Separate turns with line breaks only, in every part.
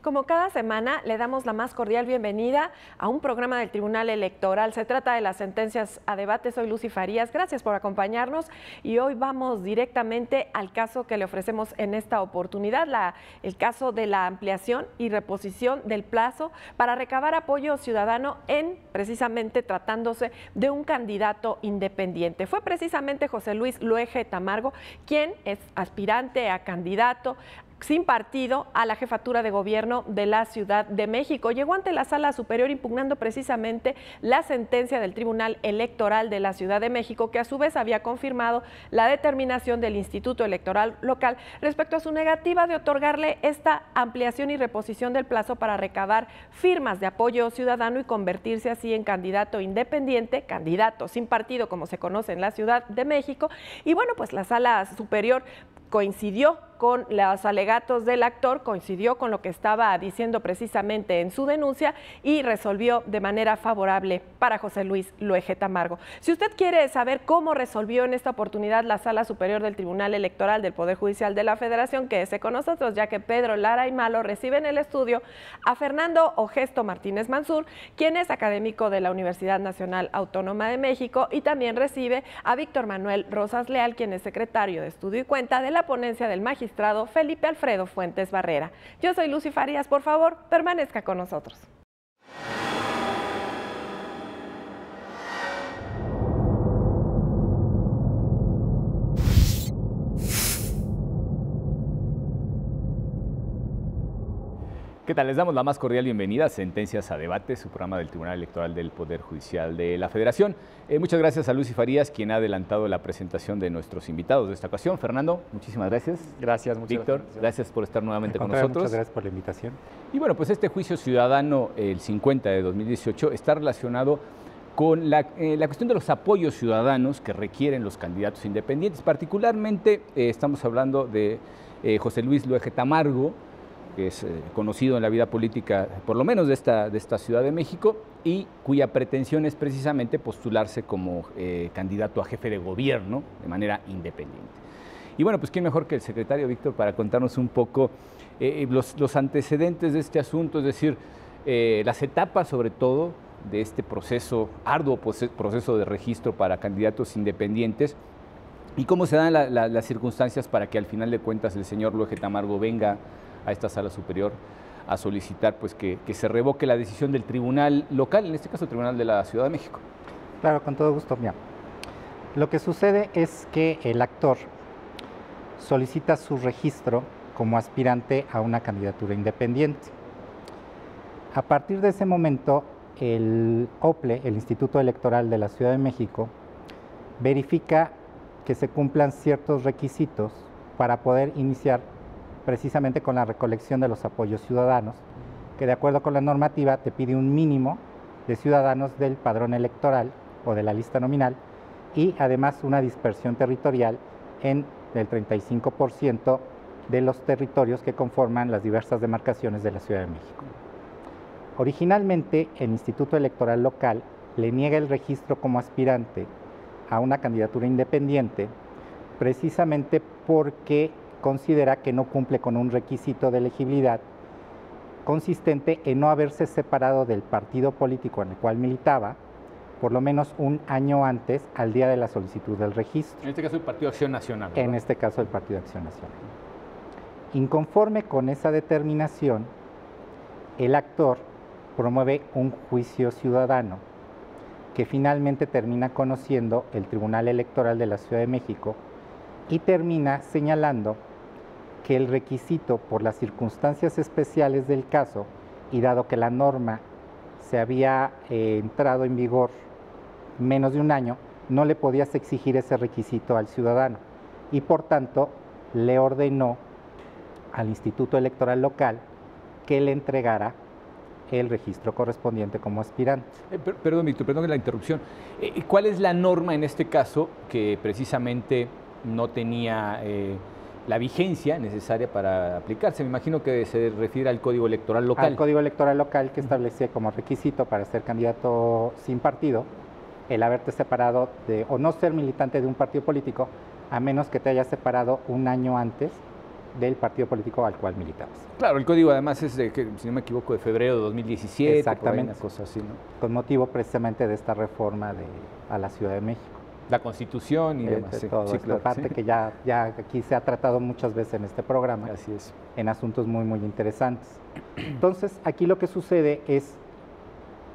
como cada semana, le damos la más cordial bienvenida a un programa del Tribunal Electoral. Se trata de las sentencias a debate. Soy Lucy Farías, gracias por acompañarnos y hoy vamos directamente al caso que le ofrecemos en esta oportunidad, el caso de la ampliación y reposición del plazo para recabar apoyo ciudadano precisamente tratándose de un candidato independiente. Fue precisamente José Luis Luege Tamargo quien es aspirante a candidato sin partido a la jefatura de gobierno de la Ciudad de México. Llegó ante la Sala Superior impugnando precisamente la sentencia del Tribunal Electoral de la Ciudad de México, que a su vez había confirmado la determinación del Instituto Electoral Local respecto a su negativa de otorgarle esta ampliación y reposición del plazo para recabar firmas de apoyo ciudadano y convertirse así en candidato independiente, candidato sin partido, como se conoce en la Ciudad de México. Y bueno, pues la Sala Superior coincidió con los alegatos del actor, coincidió con lo que estaba diciendo precisamente en su denuncia y resolvió de manera favorable para José Luis Luege Tamargo. Si usted quiere saber cómo resolvió en esta oportunidad la Sala Superior del Tribunal Electoral del Poder Judicial de la Federación, quédese con nosotros, ya que Pedro Lara y Malo recibe en el estudio a Fernando Ogesto Martínez Mansur, quien es académico de la Universidad Nacional Autónoma de México, y también recibe a Víctor Manuel Rosas Leal, quien es secretario de Estudio y Cuenta de la ponencia del magistrado Felipe Alfredo Fuentes Barrera. Yo soy Lucy Farías, por favor, permanezca con nosotros.
¿Qué tal? Les damos la más cordial bienvenida a Sentencias a Debate, su programa del Tribunal Electoral del Poder Judicial de la Federación. Muchas gracias a Lucy Farías, quien ha adelantado la presentación de nuestros invitados de esta ocasión. Fernando, muchísimas gracias.
Gracias, muchas
Víctor, gracias por estar nuevamente con nosotros.
Muchas gracias por la invitación.
Y bueno, pues este juicio ciudadano, el 50 de 2018, está relacionado con la cuestión de los apoyos ciudadanos que requieren los candidatos independientes. Particularmente estamos hablando de José Luis Luege Tamargo, que es conocido en la vida política, por lo menos de esta Ciudad de México, y cuya pretensión es precisamente postularse como candidato a jefe de gobierno de manera independiente. Y bueno, pues quién mejor que el secretario Víctor para contarnos un poco los antecedentes de este asunto, es decir, las etapas sobre todo de este arduo proceso de registro para candidatos independientes, y cómo se dan las circunstancias para que al final de cuentas el señor Luege Tamargo venga a esta Sala Superior a solicitar pues que se revoque la decisión del tribunal local, en este caso el Tribunal de la Ciudad de México.
Claro, con todo gusto. Mira, lo que sucede es que el actor solicita su registro como aspirante a una candidatura independiente. A partir de ese momento, el OPLE, el Instituto Electoral de la Ciudad de México, verifica que se cumplan ciertos requisitos para poder iniciar precisamente con la recolección de los apoyos ciudadanos, que de acuerdo con la normativa te pide un mínimo de ciudadanos del padrón electoral o de la lista nominal y además una dispersión territorial en el 35% de los territorios que conforman las diversas demarcaciones de la Ciudad de México. Originalmente, el Instituto Electoral Local le niega el registro como aspirante a una candidatura independiente precisamente porque considera que no cumple con un requisito de elegibilidad consistente en no haberse separado del partido político en el cual militaba por lo menos un año antes al día de la solicitud del registro.
En este caso el Partido Acción Nacional, ¿verdad?
En este caso el Partido Acción Nacional. Inconforme con esa determinación, el actor promueve un juicio ciudadano que finalmente termina conociendo el Tribunal Electoral de la Ciudad de México y termina señalando que el requisito por las circunstancias especiales del caso y dado que la norma se había entrado en vigor menos de un año, no le podías exigir ese requisito al ciudadano y por tanto le ordenó al Instituto Electoral Local que le entregara el registro correspondiente como aspirante.
Perdón, Víctor, perdón la interrupción. ¿Cuál es la norma en este caso que precisamente no tenía la vigencia necesaria para aplicarse? Me imagino que se refiere al Código Electoral Local.
Al Código Electoral Local, que establecía como requisito para ser candidato sin partido el haberte separado o no ser militante de un partido político, a menos que te hayas separado un año antes del partido político al cual militabas.
Claro, el código además es, si no me equivoco, de febrero de 2017.
Exactamente.
Una cosa así, ¿no?
Con motivo precisamente de esta reforma a la Ciudad de México.
La Constitución y demás.
De todo esta parte que ya aquí se ha tratado muchas veces en este programa.
Así es.
En asuntos muy, muy interesantes. Entonces, aquí lo que sucede es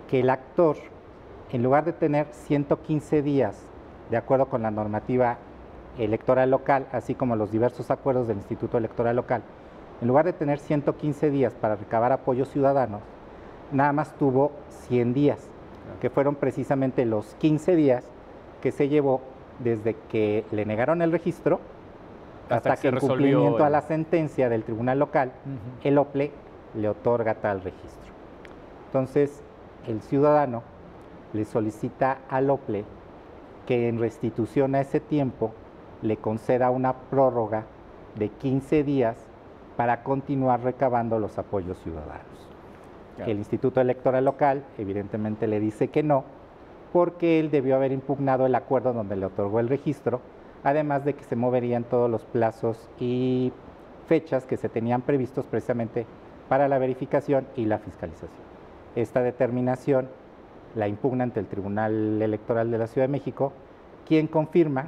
que el actor, en lugar de tener 115 días, de acuerdo con la normativa electoral local, así como los diversos acuerdos del Instituto Electoral Local, en lugar de tener 115 días para recabar apoyos ciudadanos, nada más tuvo 100 días, que fueron precisamente los 15 días que se llevó desde que le negaron el registro hasta que en cumplimiento a la sentencia del tribunal local, el OPLE le otorga tal registro. Entonces, el ciudadano le solicita al OPLE que en restitución a ese tiempo le conceda una prórroga de 15 días para continuar recabando los apoyos ciudadanos. Claro. El Instituto Electoral Local evidentemente le dice que no, porque él debió haber impugnado el acuerdo donde le otorgó el registro, además de que se moverían todos los plazos y fechas que se tenían previstos precisamente para la verificación y la fiscalización. Esta determinación la impugna ante el Tribunal Electoral de la Ciudad de México, quien confirma,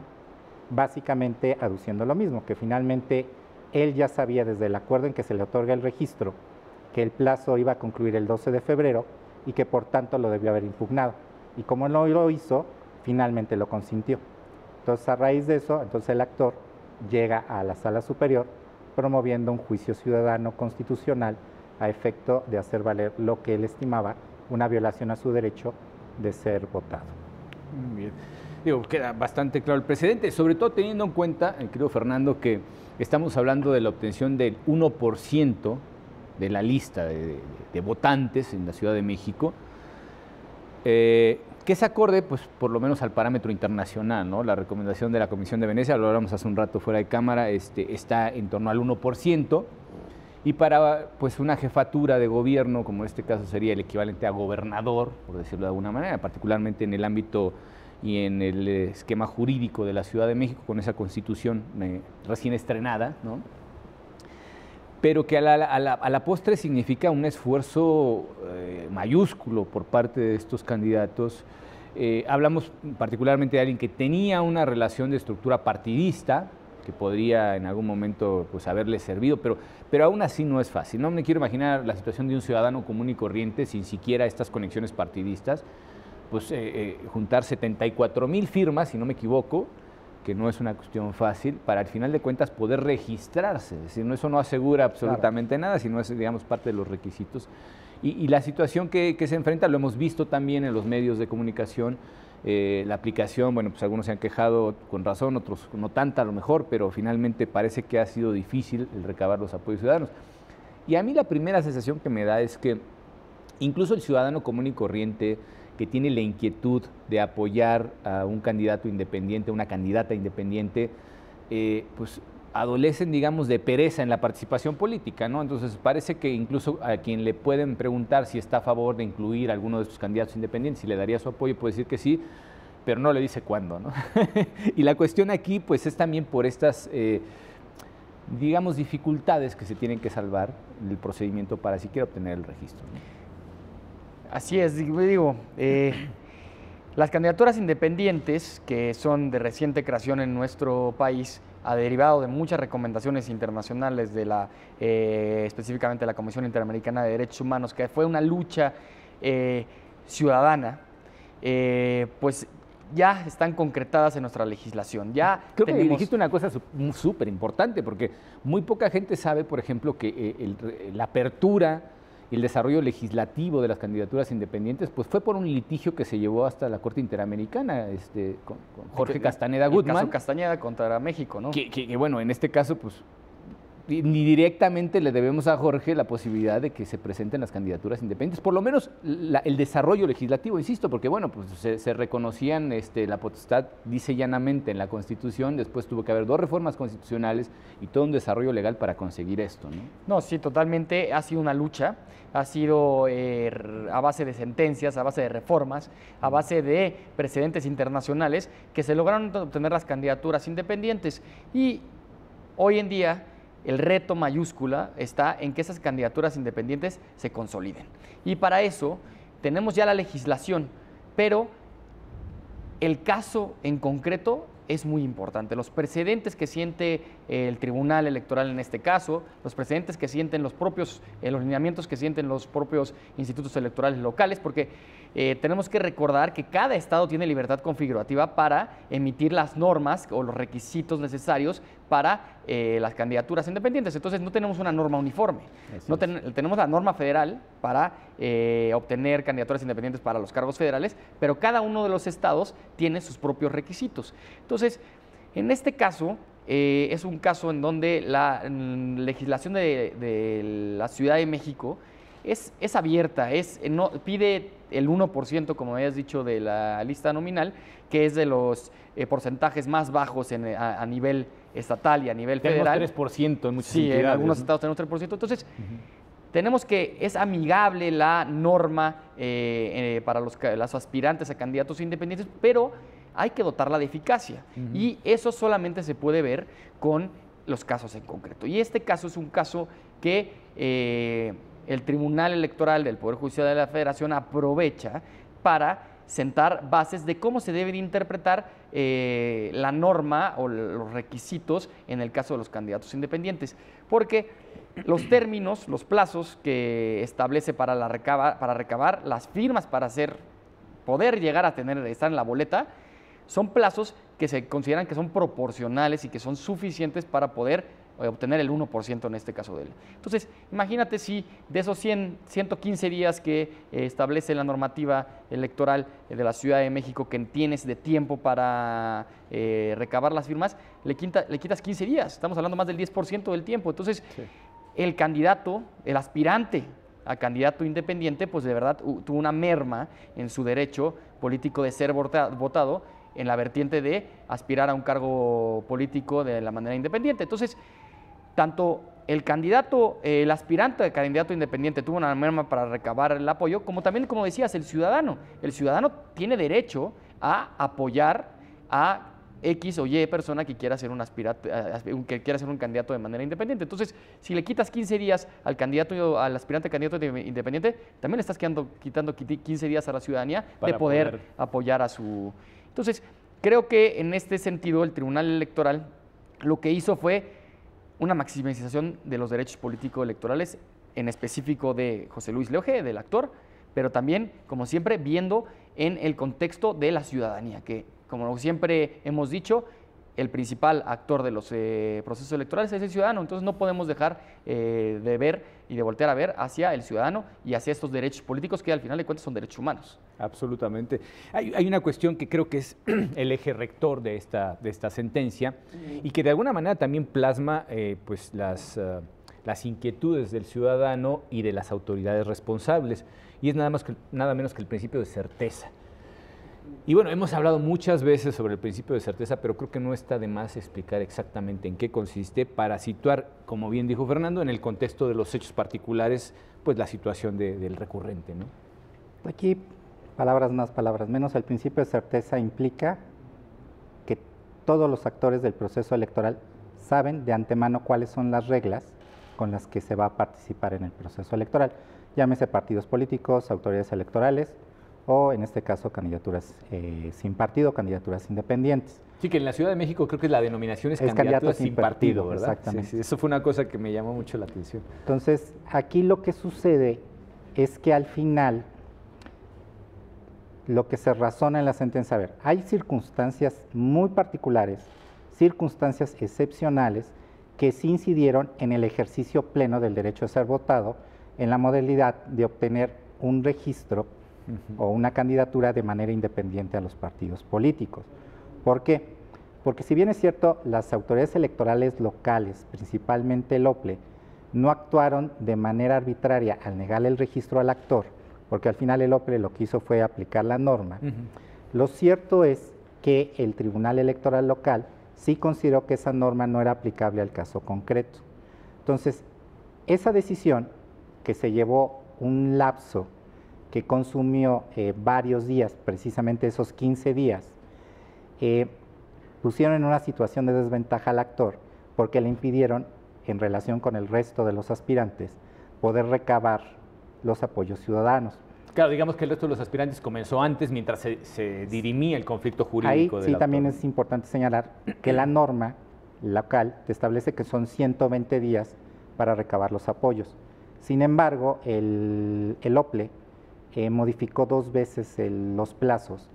básicamente aduciendo lo mismo, que finalmente él ya sabía desde el acuerdo en que se le otorga el registro que el plazo iba a concluir el 12 de febrero y que por tanto lo debió haber impugnado. Y como no lo hizo, finalmente lo consintió. Entonces, a raíz de eso, entonces el actor llega a la Sala Superior promoviendo un juicio ciudadano constitucional a efecto de hacer valer lo que él estimaba una violación a su derecho de ser votado.
Muy bien. Digo, queda bastante claro el precedente, sobre todo teniendo en cuenta, querido Fernando, que estamos hablando de la obtención del 1% de la lista de votantes en la Ciudad de México, que es acorde, pues, por lo menos al parámetro internacional, ¿no? La recomendación de la Comisión de Venecia, lo hablamos hace un rato fuera de cámara, está en torno al 1%, y para, pues, una jefatura de gobierno, como en este caso sería el equivalente a gobernador, por decirlo de alguna manera, particularmente en el ámbito y en el esquema jurídico de la Ciudad de México, con esa Constitución recién estrenada, ¿no? Pero que a la postre significa un esfuerzo mayúsculo por parte de estos candidatos. Hablamos particularmente de alguien que tenía una relación de estructura partidista, que podría en algún momento, pues, haberle servido, pero aún así no es fácil. No me quiero imaginar la situación de un ciudadano común y corriente sin siquiera estas conexiones partidistas, pues juntar 74,000 firmas, si no me equivoco, que no es una cuestión fácil, para al final de cuentas poder registrarse. Es decir, eso no asegura absolutamente nada, sino es, digamos, parte de los requisitos. Y la situación que se enfrenta, lo hemos visto también en los medios de comunicación, la aplicación, bueno, pues algunos se han quejado con razón, otros no tanta a lo mejor, pero finalmente parece que ha sido difícil el recabar los apoyos ciudadanos. Y a mí la primera sensación que me da es que incluso el ciudadano común y corriente que tiene la inquietud de apoyar a un candidato independiente, una candidata independiente, pues adolecen, digamos, de pereza en la participación política, ¿no? Entonces parece que incluso a quien le pueden preguntar si está a favor de incluir a alguno de estos candidatos independientes, si le daría su apoyo, puede decir que sí, pero no le dice cuándo, ¿no? Y la cuestión aquí, pues, es también por estas, digamos, dificultades que se tienen que salvar del procedimiento para siquiera obtener el registro, ¿no?
Así es, digo, las candidaturas independientes, que son de reciente creación en nuestro país, ha derivado de muchas recomendaciones internacionales de específicamente de la Comisión Interamericana de Derechos Humanos, que fue una lucha ciudadana, pues ya están concretadas en nuestra legislación. Ya
creo que dijiste una cosa súper importante, porque muy poca gente sabe, por ejemplo, que la apertura y el desarrollo legislativo de las candidaturas independientes, pues fue por un litigio que se llevó hasta la Corte Interamericana, con Jorge Castañeda Gutmann.
El caso Castañeda contra México, ¿no?
Que bueno, en este caso, pues, ni directamente le debemos a Jorge la posibilidad de que se presenten las candidaturas independientes, por lo menos el desarrollo legislativo, insisto, porque bueno, pues se reconocían la potestad, dice llanamente en la Constitución, después tuvo que haber 2 reformas constitucionales y todo un desarrollo legal para conseguir esto, ¿no?
No, sí, totalmente, ha sido una lucha, ha sido a base de sentencias, a base de reformas, a base de precedentes internacionales que se lograron obtener las candidaturas independientes, y hoy en día el reto mayúscula está en que esas candidaturas independientes se consoliden. Y para eso tenemos ya la legislación, pero el caso en concreto es muy importante. Los precedentes que siente el Tribunal Electoral en este caso, los precedentes que sienten los lineamientos que sienten los propios institutos electorales locales, porque tenemos que recordar que cada estado tiene libertad configurativa para emitir las normas o los requisitos necesarios para las candidaturas independientes. Entonces no tenemos una norma uniforme. Tenemos la norma federal para obtener candidaturas independientes para los cargos federales, pero cada uno de los estados tiene sus propios requisitos. Entonces, en este caso, es un caso en donde la legislación de la Ciudad de México es abierta, pide el 1%, como habías dicho, de la lista nominal, que es de los porcentajes más bajos a nivel estatal y a nivel federal.
Tenemos 3% en muchas
Sí,
entidades,
en algunos estados tenemos 3%. Entonces, tenemos que es amigable la norma para los aspirantes a candidatos independientes, pero hay que dotarla de eficacia. Y eso solamente se puede ver con los casos en concreto. Y este caso es un caso que el Tribunal Electoral del Poder Judicial de la Federación aprovecha para sentar bases de cómo se debe de interpretar la norma o los requisitos en el caso de los candidatos independientes. Porque los términos, los plazos que establece para recabar las firmas para poder llegar a estar en la boleta, son plazos que se consideran que son proporcionales y que son suficientes para poder obtener el 1% en este caso de él. Entonces, imagínate si de esos 115 días que establece la normativa electoral de la Ciudad de México que tienes de tiempo para recabar las firmas, le quitas 15 días. Estamos hablando más del 10% del tiempo. Entonces, sí, el candidato, el aspirante a candidato independiente, pues de verdad tuvo una merma en su derecho político de ser votado en la vertiente de aspirar a un cargo político de la manera independiente. Entonces, tanto el aspirante a candidato independiente tuvo una merma para recabar el apoyo, como también, como decías, el ciudadano. El ciudadano tiene derecho a apoyar a X o Y persona que quiera ser un candidato de manera independiente. Entonces, si le quitas 15 días al aspirante a candidato independiente, también le estás quitando 15 días a la ciudadanía de poder apoyar a su... Entonces, creo que en este sentido el Tribunal Electoral lo que hizo fue una maximización de los derechos políticos electorales, en específico de José Luis Leoje, del actor, pero también, como siempre, viendo en el contexto de la ciudadanía, que, como siempre hemos dicho, el principal actor de los procesos electorales es el ciudadano. Entonces no podemos dejar de ver y de voltear a ver hacia el ciudadano y hacia estos derechos políticos que al final de cuentas son derechos humanos. Absolutamente.
Hay una cuestión que creo que es el eje rector de esta sentencia y que de alguna manera también plasma pues las inquietudes del ciudadano y de las autoridades responsables, y es nada menos que el principio de certeza. Y bueno, hemos hablado muchas veces sobre el principio de certeza, pero creo que no está de más explicar exactamente en qué consiste para situar, como bien dijo Fernando, en el contexto de los hechos particulares, pues la situación del recurrente, ¿no?
Aquí, palabras más, palabras menos, el principio de certeza implica que todos los actores del proceso electoral saben de antemano cuáles son las reglas con las que se va a participar en el proceso electoral, llámese partidos políticos, autoridades electorales, o en este caso candidaturas sin partido, candidaturas independientes.
Sí, que en la Ciudad de México creo que la denominación es candidaturas sin partido, ¿verdad?
Exactamente.
Sí, eso fue una cosa que me llamó mucho la atención.
Entonces, aquí lo que sucede es que al final, lo que se razona en la sentencia, a ver, hay circunstancias muy particulares, circunstancias excepcionales que sí incidieron en el ejercicio pleno del derecho a ser votado en la modalidad de obtener un registro o una candidatura de manera independiente a los partidos políticos. ¿Por qué? Porque si bien es cierto, las autoridades electorales locales, principalmente el OPLE, no actuaron de manera arbitraria al negarle el registro al actor, porque al final el OPLE lo que hizo fue aplicar la norma. Lo cierto es que el Tribunal Electoral local sí consideró que esa norma no era aplicable al caso concreto. Entonces, esa decisión, que se llevó un lapso que consumió varios días, precisamente esos 15 días, pusieron en una situación de desventaja al actor porque le impidieron en relación con el resto de los aspirantes, poder recabar los apoyos ciudadanos.
Claro, digamos que el resto de los aspirantes comenzó antes mientras se dirimía el conflicto jurídico.
Ahí sí también es importante señalar que la norma local te establece que son 120 días para recabar los apoyos. Sin embargo, el OPLE modificó 2 veces los plazos.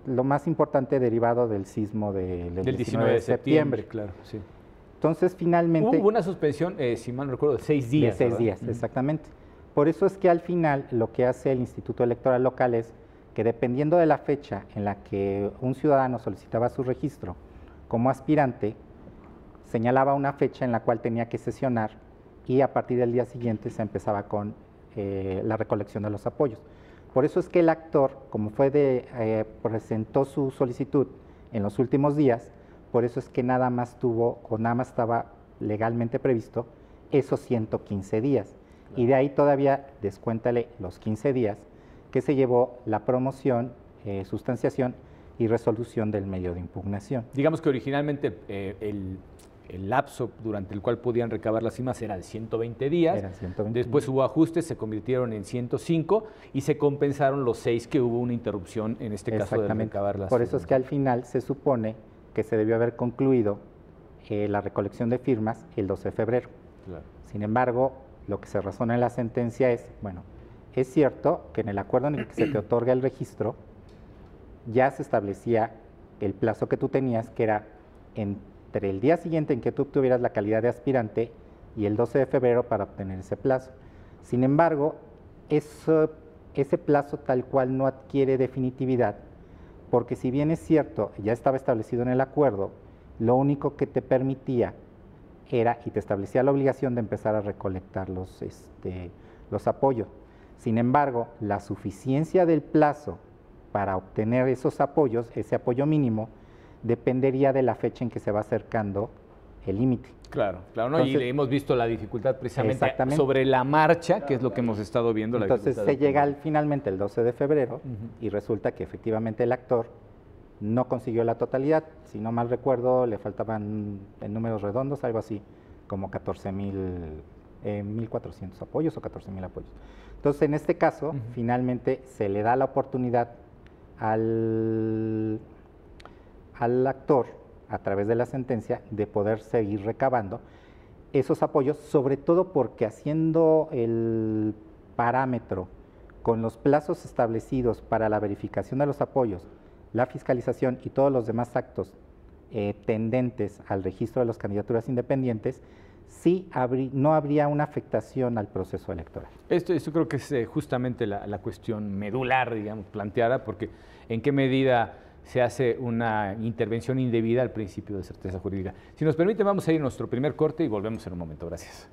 Lo más importante derivado del sismo del 19 de septiembre.
Claro, sí.
Entonces, finalmente...
Hubo una suspensión, si mal no recuerdo, de 6 días.
De 6 días, exactamente. Por eso es que al final lo que hace el Instituto Electoral Local es que dependiendo de la fecha en la que un ciudadano solicitaba su registro como aspirante, señalaba una fecha en la cual tenía que sesionar y a partir del día siguiente se empezaba con la recolección de los apoyos. Por eso es que el actor, como presentó su solicitud en los últimos días, por eso es que nada más estaba legalmente previsto esos 115 días. Y de ahí todavía descuéntale los 15 días que se llevó la promoción, sustanciación y resolución del medio de impugnación.
Digamos que originalmente el lapso durante el cual podían recabar las firmas era de 120 días.
Eran 120
Después
días.
hubo ajustes, se convirtieron en 105 y se compensaron los 6 que hubo una interrupción, en este caso, de recabar las
Por eso
firmas.
es que al final se supone que se debió haber concluido la recolección de firmas el 12 de febrero.
Claro.
Sin embargo, lo que se razona en la sentencia es, bueno, es cierto que en el acuerdo en el que se te otorga el registro, ya se establecía el plazo que tú tenías, que era entre el día siguiente en que tú obtuvieras la calidad de aspirante y el 12 de febrero para obtener ese plazo. Sin embargo, ese plazo tal cual no adquiere definitividad, porque si bien es cierto, ya estaba establecido en el acuerdo, lo único que te permitía era y te establecía la obligación de empezar a recolectar los apoyos. Sin embargo, la suficiencia del plazo para obtener esos apoyos, ese apoyo mínimo, dependería de la fecha en que se va acercando el límite.
Claro, claro, ¿no?
Entonces,
y hemos visto la dificultad precisamente
exactamente.
sobre la marcha, que es lo que hemos estado viendo.
Entonces se llega finalmente el 12 de febrero y resulta que efectivamente el actor no consiguió la totalidad. Si no mal recuerdo, le faltaban en números redondos, algo así, como 1,400 apoyos o 14,000 apoyos. Entonces, en este caso, finalmente se le da la oportunidad al actor, a través de la sentencia, de poder seguir recabando esos apoyos, sobre todo porque haciendo el parámetro con los plazos establecidos para la verificación de los apoyos, la fiscalización y todos los demás actos tendentes al registro de las candidaturas independientes, sí no habría una afectación al proceso electoral.
Esto creo que es justamente la cuestión medular, digamos, planteada, porque en qué medida se hace una intervención indebida al principio de certeza jurídica. Si nos permite, vamos a ir a nuestro primer corte y volvemos en un momento. Gracias.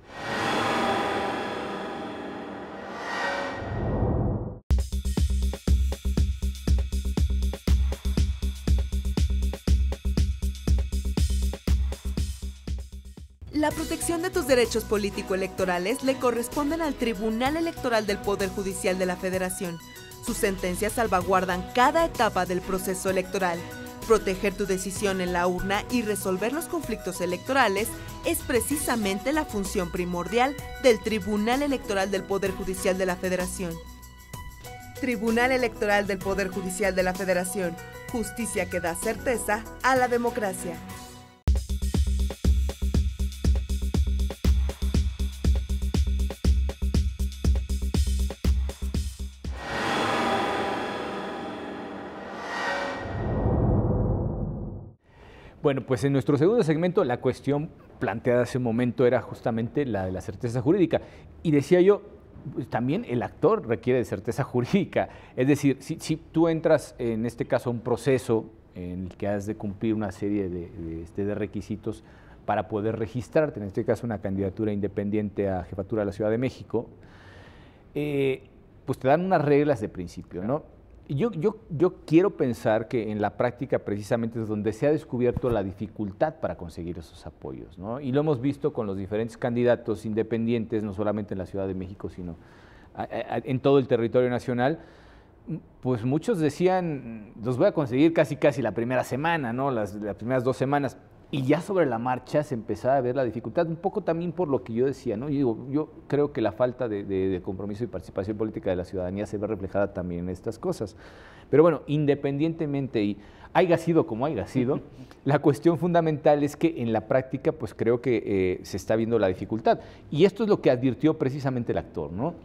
La protección de tus derechos político-electorales le corresponden al Tribunal Electoral del Poder Judicial de la Federación. Sus sentencias salvaguardan cada etapa del proceso electoral. Proteger tu decisión en la urna y resolver los conflictos electorales es precisamente la función primordial del Tribunal Electoral del Poder Judicial de la Federación. Tribunal Electoral del Poder Judicial de la Federación. Justicia que da certeza a la democracia.
Bueno, pues en nuestro segundo segmento la cuestión planteada hace un momento era justamente la de la certeza jurídica. Y decía yo, pues, también el actor requiere de certeza jurídica. Es decir, si tú entras en este caso a un proceso en el que has de cumplir una serie de requisitos para poder registrarte, en este caso una candidatura independiente a jefatura de la Ciudad de México, pues te dan unas reglas de principio, ¿no? Yo quiero pensar que en la práctica precisamente es donde se ha descubierto la dificultad para conseguir esos apoyos, ¿no? Y lo hemos visto con los diferentes candidatos independientes, no solamente en la Ciudad de México, sino en todo el territorio nacional. Pues muchos decían, los voy a conseguir casi la primera semana, ¿no? Las primeras 2 semanas. Y ya sobre la marcha se empezaba a ver la dificultad, un poco también por lo que yo decía, ¿no? Yo creo que la falta de compromiso y participación política de la ciudadanía se ve reflejada también en estas cosas. Pero bueno, independientemente y haya sido como haya sido, la cuestión fundamental es que en la práctica pues creo que se está viendo la dificultad. Y esto es lo que advirtió precisamente el actor, ¿no?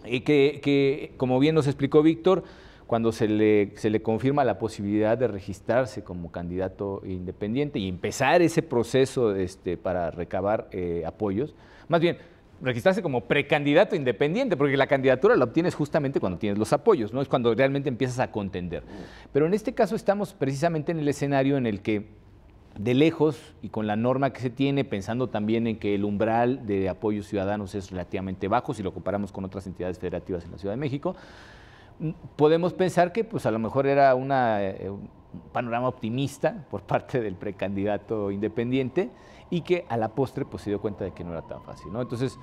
Que como bien nos explicó Víctor, cuando se le confirma la posibilidad de registrarse como candidato independiente y empezar ese proceso para recabar apoyos, más bien registrarse como precandidato independiente, porque la candidatura la obtienes justamente cuando tienes los apoyos, ¿no? Es cuando realmente empiezas a contender. Pero en este caso estamos precisamente en el escenario en el que de lejos y con la norma que se tiene, pensando también en que el umbral de apoyos ciudadanos es relativamente bajo si lo comparamos con otras entidades federativas en la Ciudad de México, podemos pensar que pues a lo mejor era un panorama optimista por parte del precandidato independiente y que a la postre pues se dio cuenta de que no era tan fácil, ¿no? Entonces,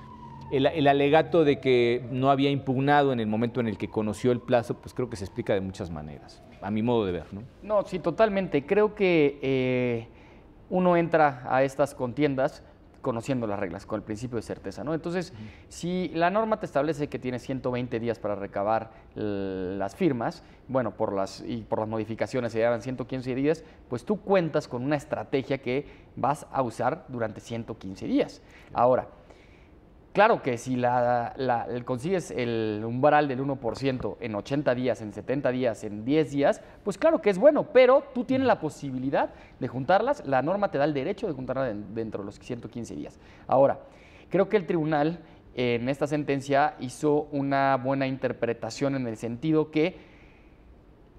el alegato de que no había impugnado en el momento en el que conoció el plazo, pues creo que se explica de muchas maneras, a mi modo de ver, ¿no?
No, sí, totalmente. Creo que uno entra a estas contiendas conociendo las reglas, con el principio de certeza, ¿no? Entonces, si la norma te establece que tienes 120 días para recabar las firmas, bueno, por las modificaciones se llevan 115 días, pues tú cuentas con una estrategia que vas a usar durante 115 días. Ahora, claro que si consigues el umbral del 1% en 80 días, en 70 días, en 10 días, pues claro que es bueno, pero tú tienes la posibilidad de juntarlas, la norma te da el derecho de juntarlas dentro de los 115 días. Ahora, creo que el tribunal en esta sentencia hizo una buena interpretación en el sentido que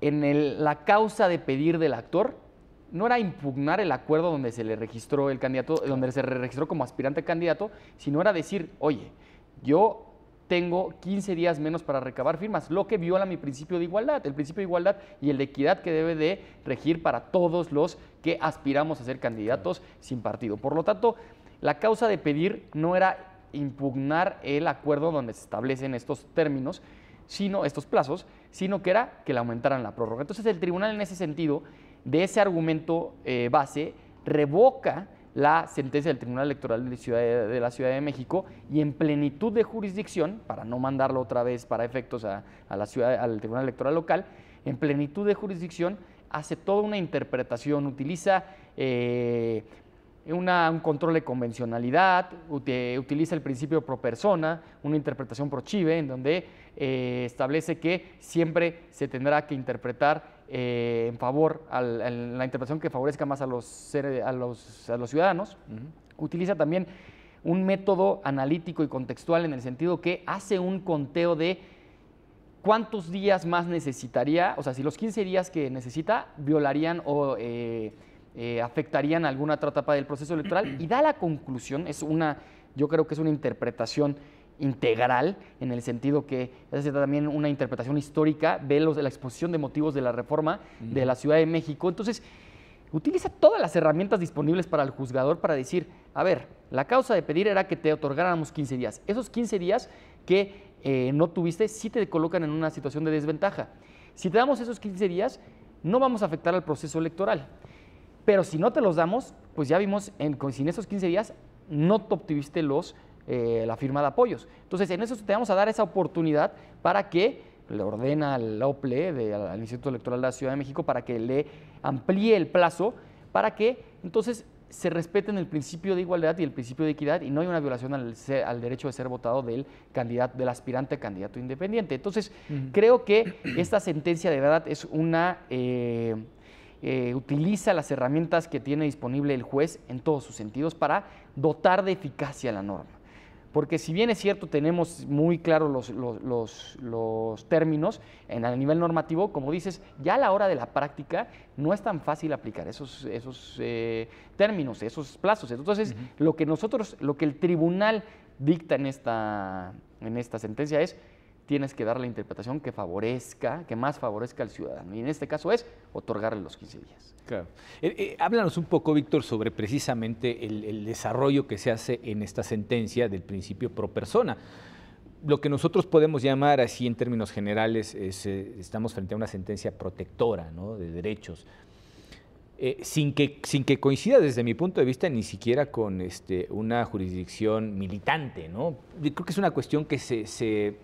en la causa de pedir del actor no era impugnar el acuerdo donde se le registró el candidato, donde se registró como aspirante candidato, sino era decir, oye, yo tengo 15 días menos para recabar firmas, lo que viola mi principio de igualdad, el principio de igualdad y el de equidad que debe de regir para todos los que aspiramos a ser candidatos sin partido. Por lo tanto, la causa de pedir no era impugnar el acuerdo donde se establecen estos términos, sino estos plazos, sino que era que le aumentaran la prórroga. Entonces, el tribunal en ese sentido, de ese argumento base, revoca la sentencia del Tribunal Electoral de la Ciudad de México y en plenitud de jurisdicción, para no mandarlo otra vez para efectos al Tribunal Electoral local, en plenitud de jurisdicción hace toda una interpretación, utiliza un control de convencionalidad, utiliza el principio pro persona, una interpretación pro chive, en donde establece que siempre se tendrá que interpretar en favor, la interpretación que favorezca más a los ciudadanos. Utiliza también un método analítico y contextual en el sentido que hace un conteo de cuántos días más necesitaría, o sea, si los 15 días que necesita violarían o afectarían alguna otra etapa del proceso electoral y da la conclusión, yo creo que es una interpretación integral, en el sentido que es también una interpretación histórica de la exposición de motivos de la reforma de la Ciudad de México. Entonces, utiliza todas las herramientas disponibles para el juzgador para decir, a ver, la causa de pedir era que te otorgáramos 15 días. Esos 15 días que no tuviste sí te colocan en una situación de desventaja. Si te damos esos 15 días, no vamos a afectar al proceso electoral. Pero si no te los damos, pues ya vimos, sin esos 15 días no te obtuviste la firma de apoyos. Entonces, en eso te vamos a dar esa oportunidad para que le ordena al OPLE, al Instituto Electoral de la Ciudad de México, para que le amplíe el plazo, para que entonces se respeten el principio de igualdad y el principio de equidad y no hay una violación al derecho de ser votado del aspirante candidato independiente. Entonces, creo que esta sentencia de verdad es utiliza las herramientas que tiene disponible el juez en todos sus sentidos para dotar de eficacia la norma. Porque si bien es cierto, tenemos muy claros los términos a nivel normativo, como dices, ya a la hora de la práctica no es tan fácil aplicar esos términos, esos plazos. Entonces, lo que el tribunal dicta en esta sentencia es: tienes que dar la interpretación que más favorezca al ciudadano. Y en este caso es otorgarle los 15 días.
Claro. Háblanos un poco, Víctor, sobre precisamente el desarrollo que se hace en esta sentencia del principio pro persona. Lo que nosotros podemos llamar así en términos generales es estamos frente a una sentencia protectora, ¿no?, de derechos. sin que coincida desde mi punto de vista ni siquiera con una jurisdicción militante, ¿no? Yo creo que es una cuestión que se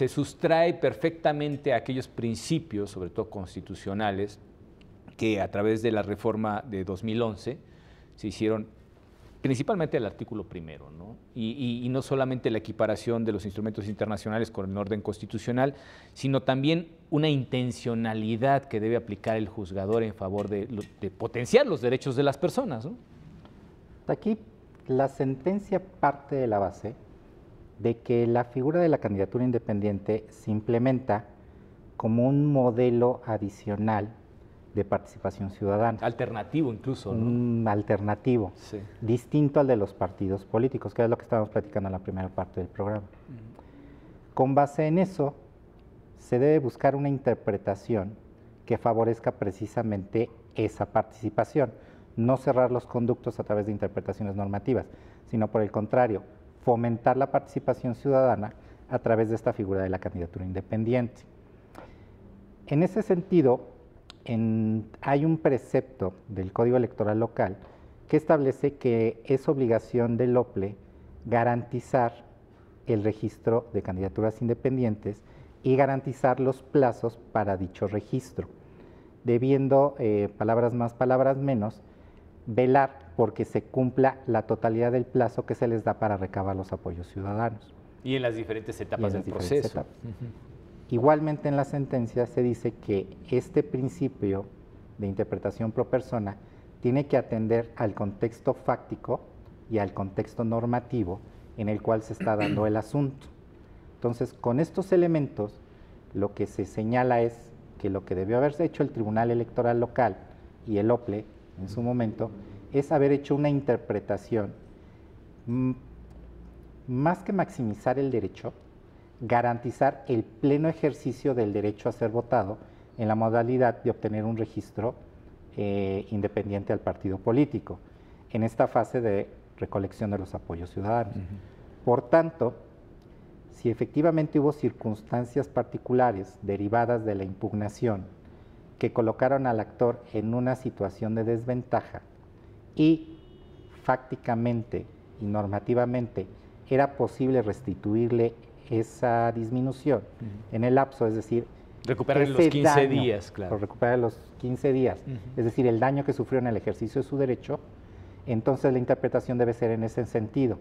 sustrae perfectamente a aquellos principios, sobre todo constitucionales, que a través de la reforma de 2011 se hicieron, principalmente el artículo primero, ¿no? Y no solamente la equiparación de los instrumentos internacionales con el orden constitucional, sino también una intencionalidad que debe aplicar el juzgador en favor de potenciar los derechos de las personas, ¿no?
Aquí la sentencia parte de la base de que la figura de la candidatura independiente se implementa como un modelo adicional de participación ciudadana.
Alternativo incluso, ¿no?
Un alternativo,
sí,
distinto al de los partidos políticos, que es lo que estábamos platicando en la primera parte del programa. Con base en eso, se debe buscar una interpretación que favorezca precisamente esa participación, no cerrar los conductos a través de interpretaciones normativas, sino por el contrario, fomentar la participación ciudadana a través de esta figura de la candidatura independiente. En ese sentido, hay un precepto del Código Electoral Local que establece que es obligación del OPLE garantizar el registro de candidaturas independientes y garantizar los plazos para dicho registro, debiendo, palabras más, palabras menos, velar porque se cumpla la totalidad del plazo que se les da para recabar los apoyos ciudadanos.
Y en las diferentes etapas del proceso.
Igualmente en la sentencia se dice que este principio de interpretación pro persona tiene que atender al contexto fáctico y al contexto normativo en el cual se está dando el asunto. Entonces, con estos elementos, lo que se señala es que lo que debió haberse hecho el Tribunal Electoral Local y el OPLE en su momento es haber hecho una interpretación, más que maximizar el derecho, garantizar el pleno ejercicio del derecho a ser votado en la modalidad de obtener un registro independiente al partido político, en esta fase de recolección de los apoyos ciudadanos. Por tanto, si efectivamente hubo circunstancias particulares derivadas de la impugnación que colocaron al actor en una situación de desventaja y fácticamente y normativamente era posible restituirle esa disminución en el lapso, es decir,
recuperar los 15 días, claro.
Recuperar los 15 días, es decir, el daño que sufrió en el ejercicio de su derecho, entonces la interpretación debe ser en ese sentido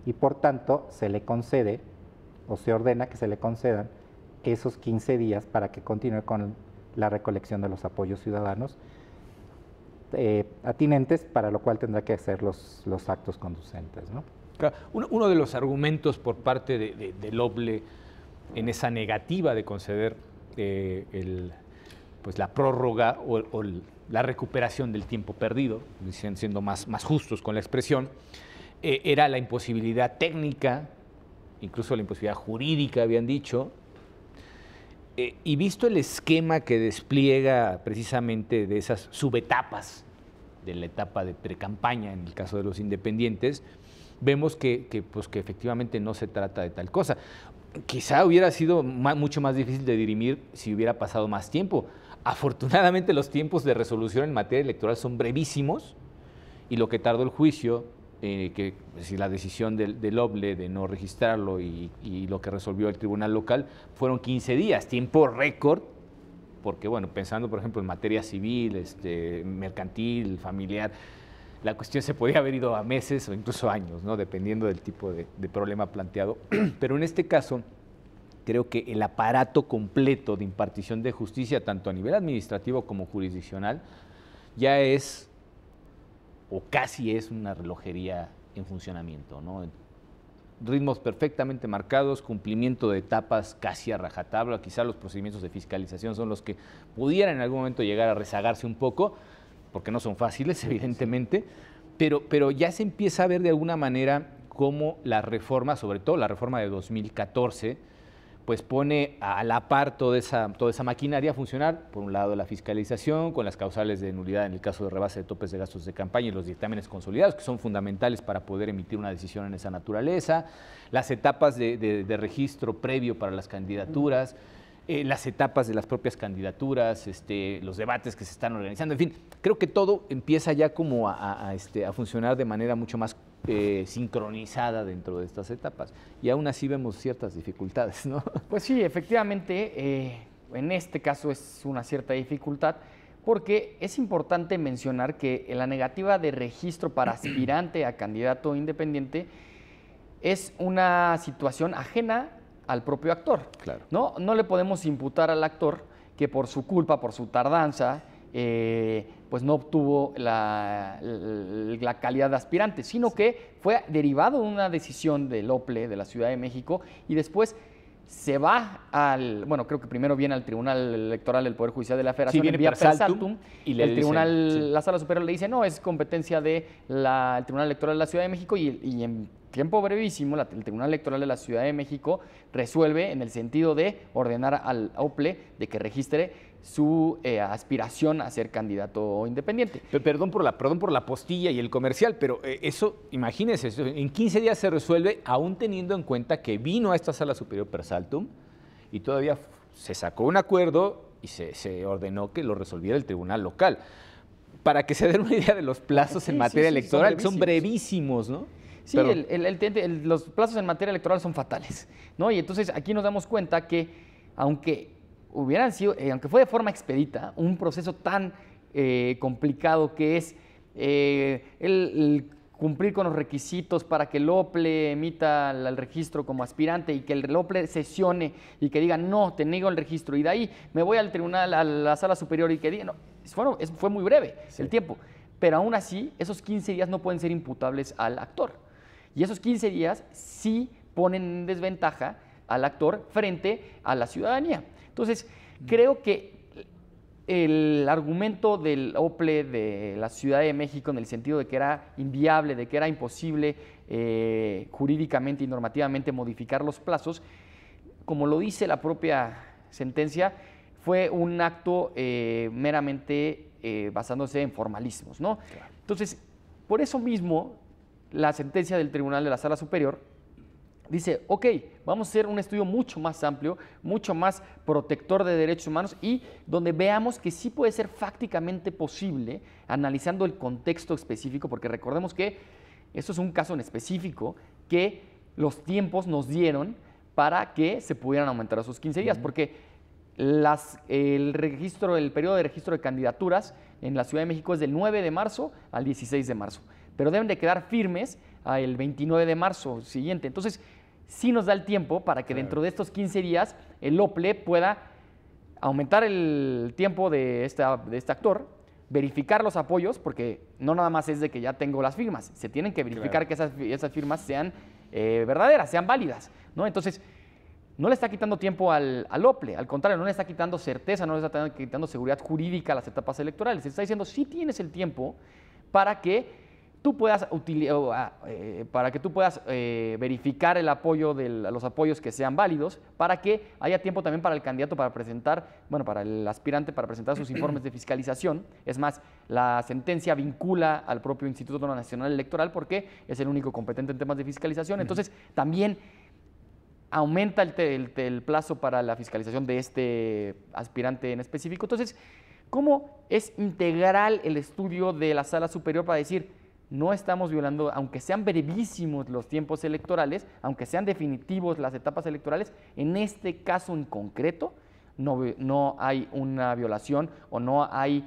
y por tanto se le concede o se ordena que se le concedan esos 15 días para que continúe con la recolección de los apoyos ciudadanos atinentes, para lo cual tendrá que hacer los actos conducentes, ¿no?
Claro, uno de los argumentos por parte del OPLE en esa negativa de conceder pues la prórroga o la recuperación del tiempo perdido, siendo más justos con la expresión, era la imposibilidad técnica, incluso la imposibilidad jurídica, habían dicho, y visto el esquema que despliega precisamente de esas subetapas de la etapa de precampaña, en el caso de los independientes, vemos que efectivamente no se trata de tal cosa. Quizá hubiera sido mucho más difícil de dirimir si hubiera pasado más tiempo. Afortunadamente los tiempos de resolución en materia electoral son brevísimos y lo que tardó el juicio, la decisión del OPLE de no registrarlo y lo que resolvió el Tribunal Local fueron 15 días, tiempo récord, porque bueno, pensando por ejemplo en materia civil, mercantil, familiar, la cuestión se podía haber ido a meses o incluso años, ¿no? Dependiendo del tipo de problema planteado. Pero en este caso, creo que el aparato completo de impartición de justicia, tanto a nivel administrativo como jurisdiccional, ya es, o casi es, una relojería en funcionamiento, ¿no? Ritmos perfectamente marcados, cumplimiento de etapas casi a rajatabla. Quizá los procedimientos de fiscalización son los que pudieran en algún momento llegar a rezagarse un poco, porque no son fáciles, evidentemente, pero ya se empieza a ver de alguna manera cómo la reforma, sobre todo la reforma de 2014, pues pone a la par toda esa maquinaria a funcionar. Por un lado, la fiscalización, con las causales de nulidad en el caso de rebase de topes de gastos de campaña y los dictámenes consolidados, que son fundamentales para poder emitir una decisión en esa naturaleza, las etapas de registro previo para las candidaturas, las etapas de las propias candidaturas, los debates que se están organizando, en fin, creo que todo empieza ya como a funcionar de manera mucho más sincronizada dentro de estas etapas. Y aún así vemos ciertas dificultades, ¿no?
Pues sí, efectivamente, en este caso es una cierta dificultad, porque es importante mencionar que la negativa de registro para aspirante a candidato independiente es una situación ajena al propio actor.
Claro.
No le podemos imputar al actor que por su culpa, por su tardanza, pues no obtuvo la calidad de aspirante, sino que fue derivado de una decisión del OPLE de la Ciudad de México y después se va bueno, creo que primero viene al Tribunal Electoral del Poder Judicial de la Federación,
viene
vía
per saltum,
saltum,
y
el tribunal,
sí.
la Sala Superior le dice, no, es competencia del Tribunal Electoral de la Ciudad de México y en tiempo brevísimo el Tribunal Electoral de la Ciudad de México resuelve en el sentido de ordenar al OPLE de que registre su aspiración a ser candidato independiente.
Perdón por la postilla y el comercial, pero eso, imagínense, en 15 días se resuelve, aún teniendo en cuenta que vino a esta Sala Superior per saltum y todavía se sacó un acuerdo y se ordenó que lo resolviera el tribunal local. Para que se den una idea de los plazos en materia electoral, son brevísimos, ¿no?
Sí, los plazos en materia electoral son fatales, ¿no? Y entonces aquí nos damos cuenta que aunque aunque fue de forma expedita, un proceso tan complicado que es el cumplir con los requisitos para que el OPLE emita el registro como aspirante y que el OPLE sesione y que diga, no, te niego el registro, y de ahí me voy al tribunal, a la Sala Superior y que diga, no, fue muy breve el tiempo, pero aún así esos 15 días no pueden ser imputables al actor. Y esos 15 días sí ponen en desventaja al actor frente a la ciudadanía. Entonces, creo que el argumento del OPLE de la Ciudad de México en el sentido de que era inviable, de que era imposible jurídicamente y normativamente modificar los plazos, como lo dice la propia sentencia, fue un acto meramente basándose en formalismos, ¿no? Claro. Entonces, por eso mismo, la sentencia del Tribunal de la Sala Superior dice, ok, vamos a hacer un estudio mucho más amplio, mucho más protector de derechos humanos y donde veamos que sí puede ser fácticamente posible, analizando el contexto específico, porque recordemos que esto es un caso en específico que los tiempos nos dieron para que se pudieran aumentar esos 15 días, porque el periodo de registro de candidaturas en la Ciudad de México es del 9 de marzo al 16 de marzo, pero deben de quedar firmes el 29 de marzo siguiente. Entonces, sí nos da el tiempo para que dentro de estos 15 días el OPLE pueda aumentar el tiempo de este actor, verificar los apoyos, porque no nada más es de que ya tengo las firmas, se tienen que verificar que esas firmas sean verdaderas, sean válidas, ¿no? Entonces, no le está quitando tiempo al OPLE, al contrario, no le está quitando certeza, no le está quitando seguridad jurídica a las etapas electorales. Se está diciendo, sí tienes el tiempo para que tú puedas verificar el apoyo los apoyos que sean válidos, para que haya tiempo también para el candidato para presentar, bueno, para el aspirante para presentar sus informes de fiscalización. Es más, la sentencia vincula al propio Instituto Nacional Electoral porque es el único competente en temas de fiscalización. Entonces, también aumenta el plazo para la fiscalización de este aspirante en específico. Entonces, ¿cómo es integral el estudio de la Sala Superior para decir, no estamos violando, aunque sean brevísimos los tiempos electorales, aunque sean definitivos las etapas electorales, en este caso en concreto no hay una violación o no hay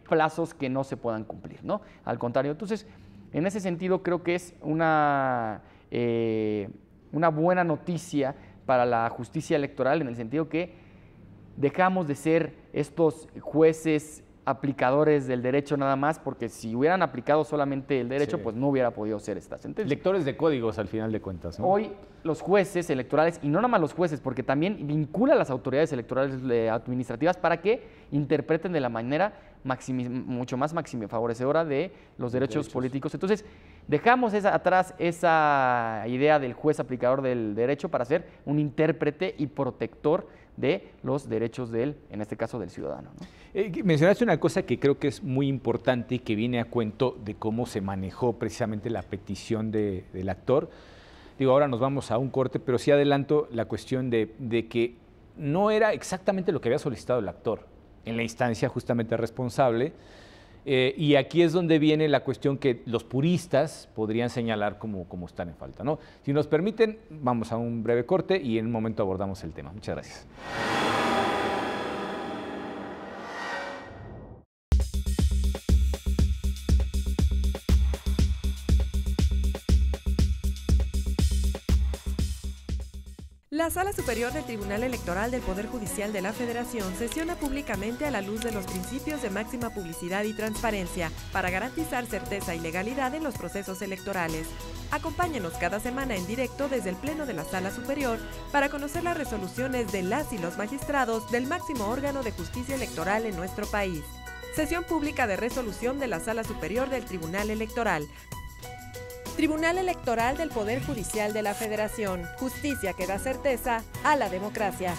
plazos que no se puedan cumplir, ¿no? Al contrario, entonces, en ese sentido creo que es una buena noticia para la justicia electoral, en el sentido que dejamos de ser estos jueces aplicadores del derecho nada más, porque si hubieran aplicado solamente el derecho, pues no hubiera podido ser esta sentencia.
Lectores de códigos al final de cuentas, ¿no?
Hoy los jueces electorales, y no nada más los jueces, porque también vincula a las autoridades electorales administrativas para que interpreten de la manera mucho más favorecedora de los derechos políticos. Entonces, dejamos atrás esa idea del juez aplicador del derecho para ser un intérprete y protector de los derechos en este caso, del ciudadano, ¿no?
Mencionaste una cosa que creo que es muy importante y que viene a cuento de cómo se manejó precisamente la petición del actor. Digo, ahora nos vamos a un corte, pero sí adelanto la cuestión de que no era exactamente lo que había solicitado el actor en la instancia justamente responsable. Y aquí es donde viene la cuestión que los puristas podrían señalar como están en falta, ¿no? Si nos permiten, vamos a un breve corte y en un momento abordamos el tema. Muchas gracias.
La Sala Superior del Tribunal Electoral del Poder Judicial de la Federación sesiona públicamente a la luz de los principios de máxima publicidad y transparencia para garantizar certeza y legalidad en los procesos electorales. Acompáñenos cada semana en directo desde el Pleno de la Sala Superior para conocer las resoluciones de las y los magistrados del máximo órgano de justicia electoral en nuestro país. Sesión pública de resolución de la Sala Superior del Tribunal Electoral. Tribunal Electoral del Poder Judicial de la Federación. Justicia que da certeza a la democracia.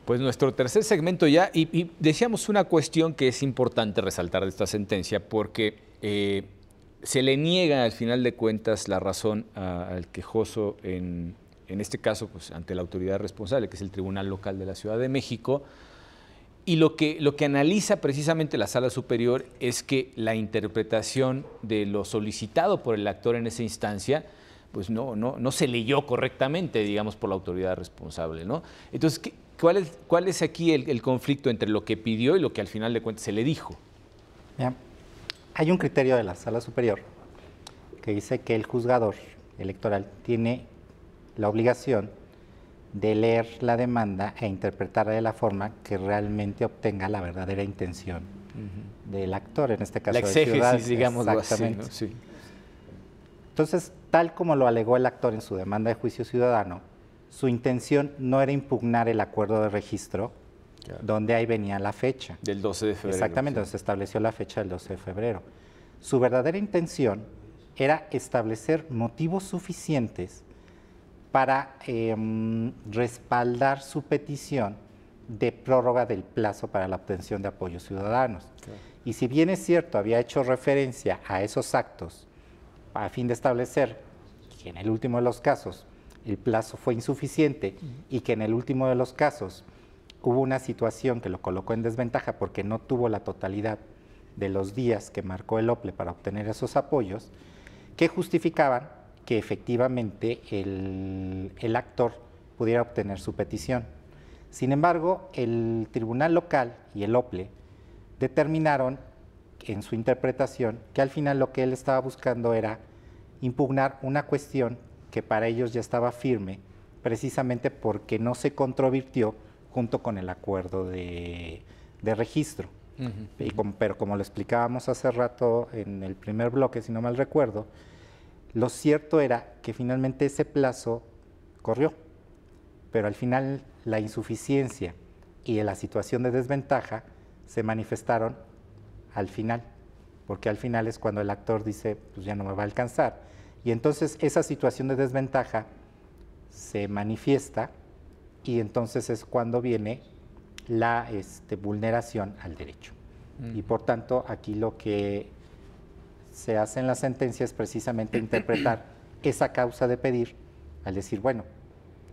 Pues nuestro tercer segmento ya, y decíamos una cuestión que es importante resaltar de esta sentencia, porque se le niega al final de cuentas la razón al quejoso en este caso pues, ante la autoridad responsable, que es el Tribunal Local de la Ciudad de México, y lo que analiza precisamente la Sala Superior es que la interpretación de lo solicitado por el actor en esa instancia pues no se leyó correctamente, digamos, por la autoridad responsable, ¿no? Entonces, ¿cuál es aquí el conflicto entre lo que pidió y lo que al final de cuentas se le dijo?
Bien. Hay un criterio de la Sala Superior que dice que el juzgador electoral tiene la obligación de leer la demanda e interpretarla de la forma que realmente obtenga la verdadera intención del actor, en este caso
la exégesis, digamos,
exactamente.
Así, ¿no? Sí.
Entonces, tal como lo alegó el actor en su demanda de juicio ciudadano, su intención no era impugnar el acuerdo de registro, claro, donde ahí venía la fecha.
Del 12 de febrero.
Exactamente,
sí,
donde se estableció la fecha del 12 de febrero. Su verdadera intención era establecer motivos suficientes para respaldar su petición de prórroga del plazo para la obtención de apoyos ciudadanos. Claro. Y si bien es cierto, había hecho referencia a esos actos a fin de establecer que en el último de los casos el plazo fue insuficiente y que en el último de los casos hubo una situación que lo colocó en desventaja porque no tuvo la totalidad de los días que marcó el OPLE para obtener esos apoyos, que justificaban que efectivamente el actor pudiera obtener su petición. Sin embargo, el Tribunal Local y el OPLE determinaron en su interpretación que al final lo que él estaba buscando era impugnar una cuestión que para ellos ya estaba firme, precisamente porque no se controvirtió junto con el acuerdo de registro. Pero como lo explicábamos hace rato en el primer bloque, si no mal recuerdo, lo cierto era que finalmente ese plazo corrió, pero al final la insuficiencia y la situación de desventaja se manifestaron al final, porque al final es cuando el actor dice, pues ya no me va a alcanzar. Y entonces esa situación de desventaja se manifiesta y entonces es cuando viene la vulneración al derecho. Y por tanto, aquí lo que se hace en la sentencia es precisamente interpretar esa causa de pedir al decir, bueno,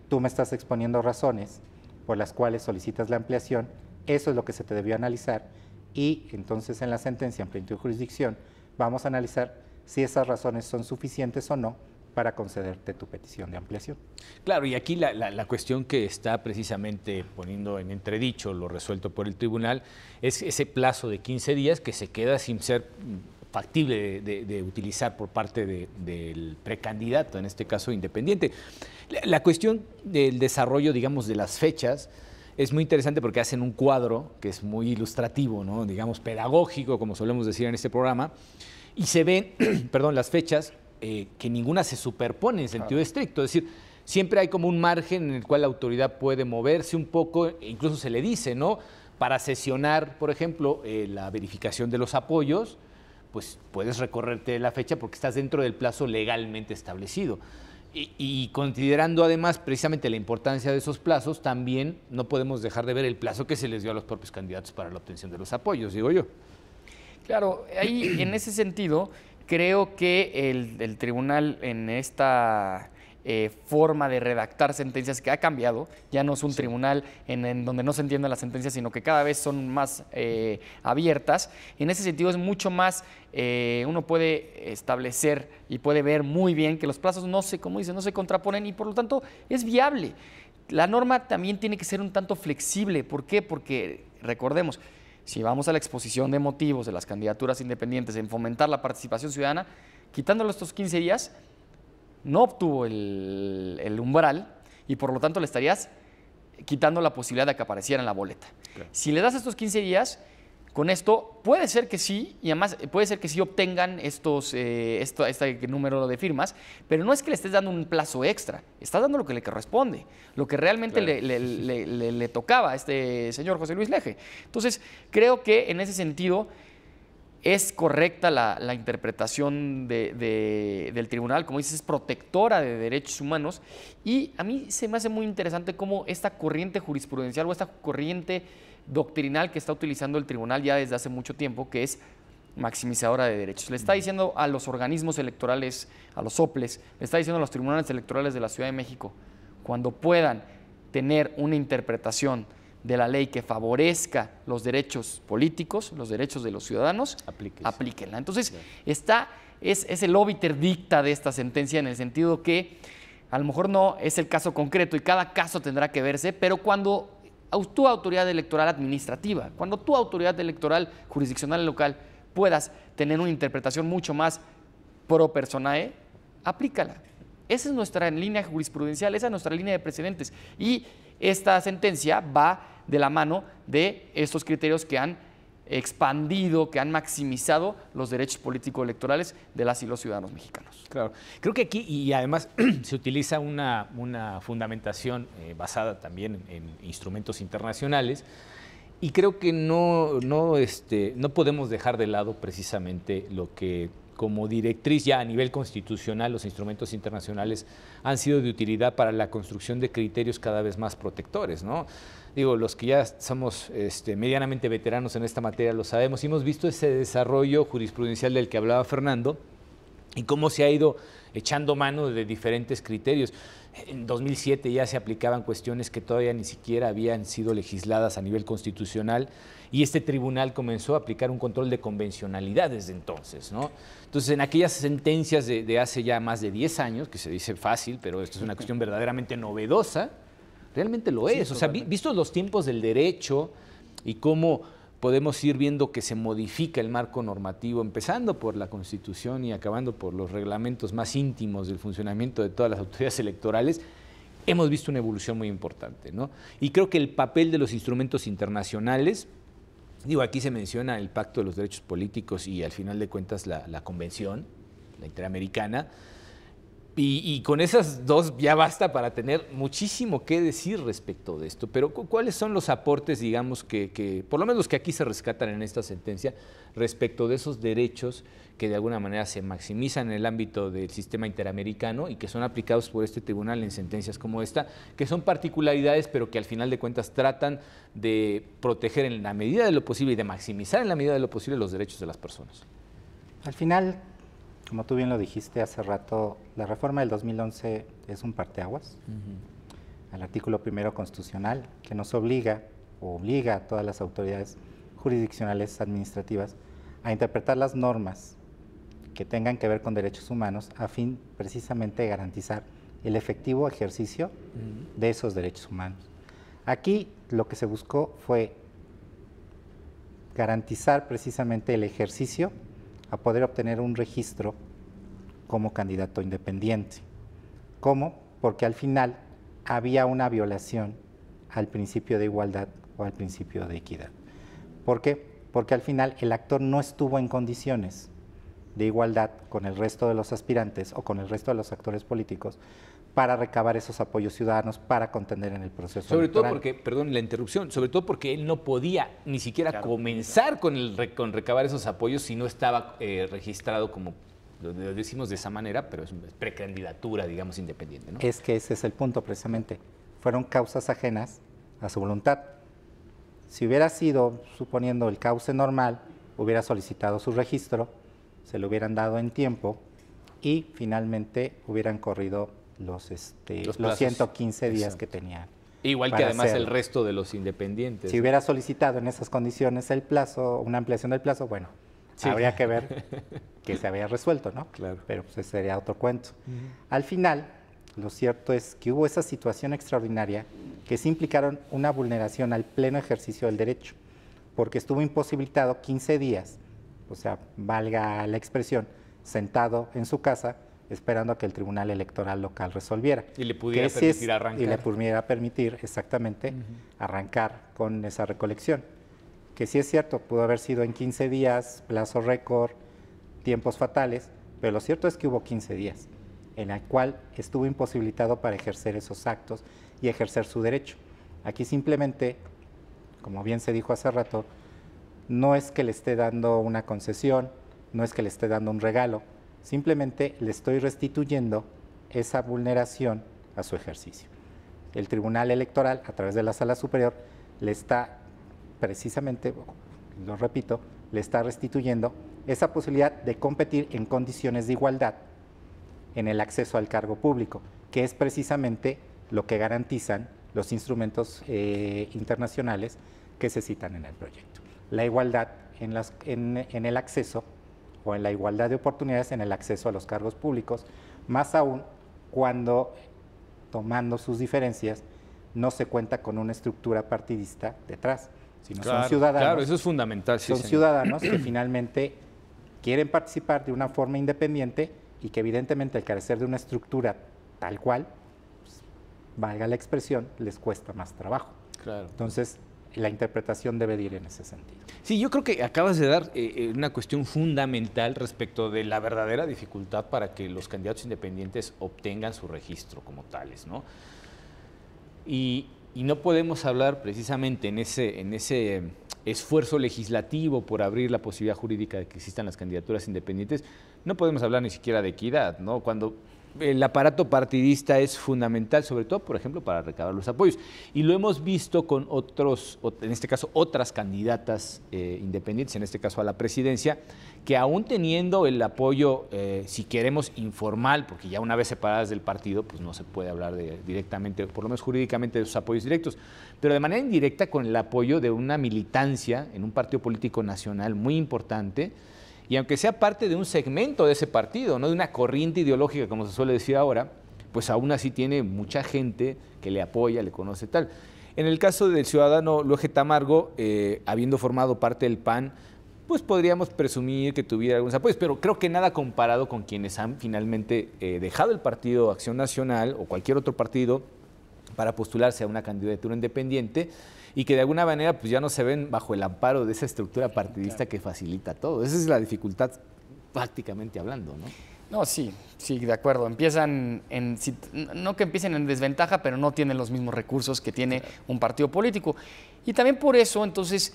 tú me estás exponiendo razones por las cuales solicitas la ampliación, eso es lo que se te debió analizar y entonces en la sentencia en plenitud de jurisdicción vamos a analizar si esas razones son suficientes o no para concederte tu petición de ampliación.
Claro, y aquí la cuestión que está precisamente poniendo en entredicho lo resuelto por el tribunal es ese plazo de 15 días que se queda sin ser factible de utilizar por parte del precandidato, en este caso independiente. La cuestión del desarrollo, digamos, de las fechas es muy interesante porque hacen un cuadro que es muy ilustrativo, ¿no? Digamos, pedagógico, como solemos decir en este programa, y se ven, perdón, las fechas que ninguna se superpone en sentido estricto, es decir, siempre hay como un margen en el cual la autoridad puede moverse un poco, incluso se le dice, ¿no? Para sesionar, por ejemplo, la verificación de los apoyos, pues puedes recorrerte la fecha porque estás dentro del plazo legalmente establecido. Y considerando además precisamente la importancia de esos plazos, también no podemos dejar de ver el plazo que se les dio a los propios candidatos para la obtención de los apoyos, digo yo.
Claro, ahí en ese sentido creo que el tribunal en esta forma de redactar sentencias que ha cambiado, ya no es un tribunal en donde no se entienden las sentencias, sino que cada vez son más abiertas. En ese sentido es mucho más, uno puede establecer y puede ver muy bien que los plazos no se, como dice, no se contraponen y por lo tanto es viable. La norma también tiene que ser un tanto flexible. ¿Por qué? Porque recordemos, si vamos a la exposición de motivos de las candidaturas independientes en fomentar la participación ciudadana, quitándolo estos 15 días, no obtuvo el umbral y por lo tanto le estarías quitando la posibilidad de que apareciera en la boleta. Claro. Si le das estos 15 días, con esto puede ser que sí, y además puede ser que sí obtengan este número de firmas, pero no es que le estés dando un plazo extra, estás dando lo que le corresponde, lo que realmente le tocaba a este señor José Luis Leje. Entonces, creo que en ese sentido es correcta la interpretación del tribunal, como dices, es protectora de derechos humanos y a mí se me hace muy interesante cómo esta corriente jurisprudencial o esta corriente doctrinal que está utilizando el tribunal ya desde hace mucho tiempo, que es maximizadora de derechos. Le está diciendo a los organismos electorales, a los soples, le está diciendo a los tribunales electorales de la Ciudad de México, cuando puedan tener una interpretación de la ley que favorezca los derechos políticos, los derechos de los ciudadanos, aplíquenla. Entonces, es el obiter dicta de esta sentencia en el sentido que a lo mejor no es el caso concreto y cada caso tendrá que verse, pero cuando tu autoridad electoral administrativa, cuando tu autoridad electoral jurisdiccional local puedas tener una interpretación mucho más pro personae, aplícala. Esa es nuestra línea jurisprudencial, esa es nuestra línea de precedentes. Y esta sentencia va de la mano de estos criterios que han expandido, que han maximizado los derechos político-electorales de las y los ciudadanos mexicanos.
Claro, creo que aquí, y además se utiliza una fundamentación basada también en instrumentos internacionales, y creo que no podemos dejar de lado precisamente lo que como directriz ya a nivel constitucional los instrumentos internacionales han sido de utilidad para la construcción de criterios cada vez más protectores, ¿no? Digo, los que ya somos medianamente veteranos en esta materia lo sabemos y hemos visto ese desarrollo jurisprudencial del que hablaba Fernando y cómo se ha ido echando mano de diferentes criterios. En 2007 ya se aplicaban cuestiones que todavía ni siquiera habían sido legisladas a nivel constitucional y este tribunal comenzó a aplicar un control de convencionalidad desde entonces, ¿no? Entonces, en aquellas sentencias de hace ya más de 10 años, que se dice fácil, pero esto es una cuestión verdaderamente novedosa, realmente lo es. O sea, vistos los tiempos del derecho y cómo podemos ir viendo que se modifica el marco normativo, empezando por la Constitución y acabando por los reglamentos más íntimos del funcionamiento de todas las autoridades electorales, hemos visto una evolución muy importante, ¿no? Y creo que el papel de los instrumentos internacionales, digo, aquí se menciona el Pacto de los Derechos Políticos y al final de cuentas la Convención, la Interamericana, y con esas dos ya basta para tener muchísimo que decir respecto de esto. Pero ¿cuáles son los aportes, digamos, que por lo menos los que aquí se rescatan en esta sentencia, respecto de esos derechos que de alguna manera se maximizan en el ámbito del sistema interamericano y que son aplicados por este tribunal en sentencias como esta, que son particularidades, pero que al final de cuentas tratan de proteger en la medida de lo posible y de maximizar en la medida de lo posible los derechos de las personas?
Al final, como tú bien lo dijiste hace rato, la reforma del 2011 es un parteaguas al artículo 1 constitucional que nos obliga a todas las autoridades jurisdiccionales administrativas a interpretar las normas que tengan que ver con derechos humanos a fin precisamente de garantizar el efectivo ejercicio de esos derechos humanos. Aquí lo que se buscó fue garantizar precisamente el ejercicio a poder obtener un registro como candidato independiente. ¿Cómo? Porque al final había una violación al principio de igualdad o al principio de equidad. ¿Por qué? Porque al final el actor no estuvo en condiciones de igualdad con el resto de los aspirantes o con el resto de los actores políticos para recabar esos apoyos ciudadanos para contender en el proceso
sobre
electoral.
Todo porque, perdón la interrupción, sobre todo porque él no podía ni siquiera comenzar con recabar esos apoyos si no estaba registrado como Lo decimos de esa manera, pero es precandidatura, digamos, independiente, ¿no?
Es que ese es el punto precisamente. Fueron causas ajenas a su voluntad. Si hubiera sido, suponiendo el cauce normal, hubiera solicitado su registro, se lo hubieran dado en tiempo y finalmente hubieran corrido los 115 días
Exacto.
que tenían.
Igual que
para
además
hacerlo.
el resto de los independientes.
Si hubiera solicitado en esas condiciones el plazo, una ampliación del plazo, bueno,
Sí.
habría que ver que se había resuelto, ¿no?
Claro.
Pero pues ese sería otro cuento. Al final, lo cierto es que hubo esa situación extraordinaria que sí implicaron una vulneración al pleno ejercicio del derecho, porque estuvo imposibilitado 15 días, o sea, valga la expresión, sentado en su casa esperando a que el Tribunal Electoral local resolviera.
Y le pudiera
Que sí
permitir arrancar.
Y le pudiera permitir, exactamente, arrancar con esa recolección. Que sí es cierto, pudo haber sido en 15 días, plazo récord, tiempos fatales, pero lo cierto es que hubo 15 días en el cual estuvo imposibilitado para ejercer esos actos y ejercer su derecho. Aquí simplemente, como bien se dijo hace rato, no es que le esté dando una concesión, no es que le esté dando un regalo, simplemente le estoy restituyendo esa vulneración a su ejercicio. El Tribunal Electoral, a través de la Sala Superior, le está precisamente, lo repito, le está restituyendo esa posibilidad de competir en condiciones de igualdad en el acceso al cargo público, que es precisamente lo que garantizan los instrumentos internacionales que se citan en el proyecto. La igualdad en el acceso o en la igualdad de oportunidades en el acceso a los cargos públicos, más aún cuando, tomando sus diferencias, no se cuenta con una estructura partidista detrás, sino son ciudadanos.
Claro, eso es fundamental. Sí,
Son
señor.
ciudadanos que finalmente quieren participar de una forma independiente y que evidentemente al carecer de una estructura tal cual, pues, valga la expresión, les cuesta más trabajo.
Claro.
Entonces, la interpretación debe de ir en ese sentido.
Sí, yo creo que acabas de dar una cuestión fundamental respecto de la verdadera dificultad para que los candidatos independientes obtengan su registro como tales, ¿no? Y no podemos hablar precisamente en ese esfuerzo legislativo por abrir la posibilidad jurídica de que existan las candidaturas independientes, no podemos hablar ni siquiera de equidad, ¿no? Cuando el aparato partidista es fundamental, sobre todo, por ejemplo, para recabar los apoyos. Y lo hemos visto con en este caso, otras candidatas independientes, en este caso a la presidencia, que aún teniendo el apoyo, si queremos, informal, porque ya una vez separadas del partido, pues no se puede hablar directamente, por lo menos jurídicamente, de sus apoyos directos, pero de manera indirecta con el apoyo de una militancia en un partido político nacional muy importante, y aunque sea parte de un segmento de ese partido, no de una corriente ideológica, como se suele decir ahora, pues aún así tiene mucha gente que le apoya, le conoce tal. En el caso del ciudadano Loje Tamargo, habiendo formado parte del PAN, pues podríamos presumir que tuviera algunos apoyos, pero creo que nada comparado con quienes han finalmente dejado el Partido Acción Nacional o cualquier otro partido para postularse a una candidatura independiente, y que de alguna manera pues ya no se ven bajo el amparo de esa estructura partidista que facilita todo. Esa es la dificultad prácticamente hablando, ¿no?
No, sí, de acuerdo. Empiezan no que empiecen en desventaja, pero no tienen los mismos recursos que tiene un partido político. Y también por eso, entonces,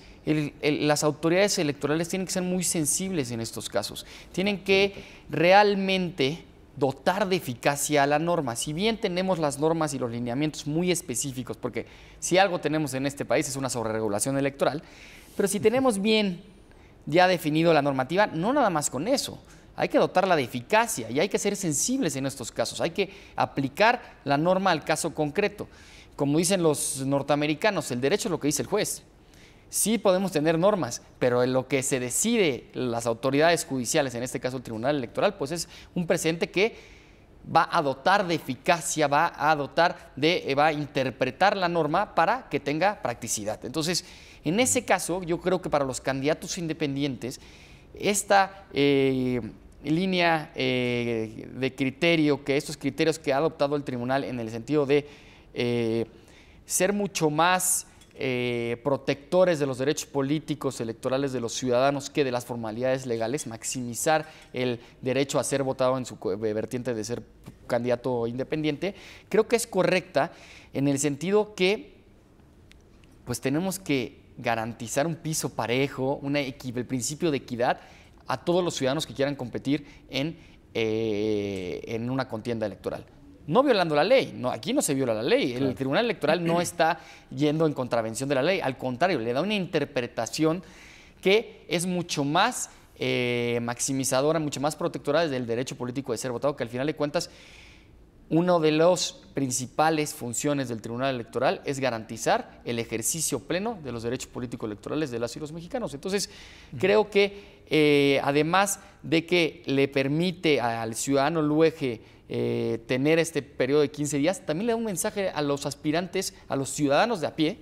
las autoridades electorales tienen que ser muy sensibles en estos casos. Tienen que realmente dotar de eficacia a la norma. Si bien tenemos las normas y los lineamientos muy específicos, porque si algo tenemos en este país es una sobreregulación electoral, pero si tenemos bien ya definido la normativa, no nada más con eso, hay que dotarla de eficacia y hay que ser sensibles en estos casos, hay que aplicar la norma al caso concreto. Como dicen los norteamericanos, el derecho es lo que dice el juez. Sí podemos tener normas, pero en lo que se decide las autoridades judiciales, en este caso el Tribunal Electoral, pues es un precedente que va a dotar de eficacia, va a interpretar la norma para que tenga practicidad. Entonces, en ese caso, yo creo que para los candidatos independientes, esta línea de criterio, que estos criterios que ha adoptado el tribunal en el sentido de ser mucho más protectores de los derechos políticos electorales de los ciudadanos que de las formalidades legales, maximizar el derecho a ser votado en su vertiente de ser candidato independiente, creo que es correcta en el sentido que pues tenemos que garantizar un piso parejo, el principio de equidad a todos los ciudadanos que quieran competir en una contienda electoral. No violando la ley, no, aquí no se viola la ley, el Tribunal Electoral no está yendo en contravención de la ley, al contrario, le da una interpretación que es mucho más maximizadora, mucho más protectora del derecho político de ser votado, que al final de cuentas, una de las principales funciones del Tribunal Electoral es garantizar el ejercicio pleno de los derechos políticos electorales de las y los mexicanos. Entonces, creo que además de que le permite al ciudadano luege tener este periodo de 15 días, también le da un mensaje a los aspirantes, a los ciudadanos de a pie,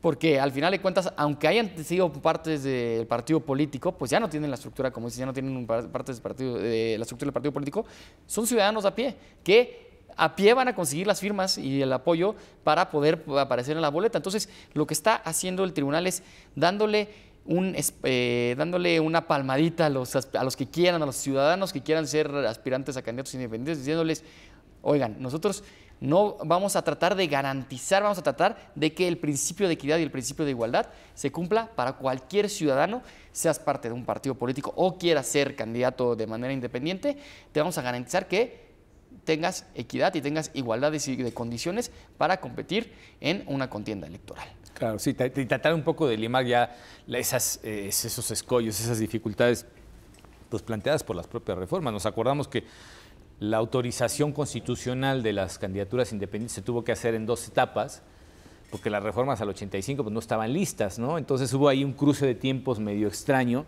porque al final de cuentas, aunque hayan sido partes del partido político, pues ya no tienen la estructura, como dices, ya no tienen partes de la estructura del partido político, son ciudadanos a pie, que a pie van a conseguir las firmas y el apoyo para poder aparecer en la boleta. Entonces, lo que está haciendo el tribunal es dándole una palmadita a los que quieran, a los ciudadanos que quieran ser aspirantes a candidatos independientes, diciéndoles, oigan, nosotros no vamos a tratar de garantizar, vamos a tratar de que el principio de equidad y el principio de igualdad se cumpla para cualquier ciudadano, seas parte de un partido político o quieras ser candidato de manera independiente, te vamos a garantizar que tengas equidad y tengas igualdad de condiciones para competir en una contienda electoral.
Claro, sí, tratar un poco de limar ya esos escollos, esas dificultades pues, planteadas por las propias reformas. Nos acordamos que la autorización constitucional de las candidaturas independientes se tuvo que hacer en 2 etapas, porque las reformas al 85 pues, no estaban listas, ¿no? Entonces hubo ahí un cruce de tiempos medio extraño.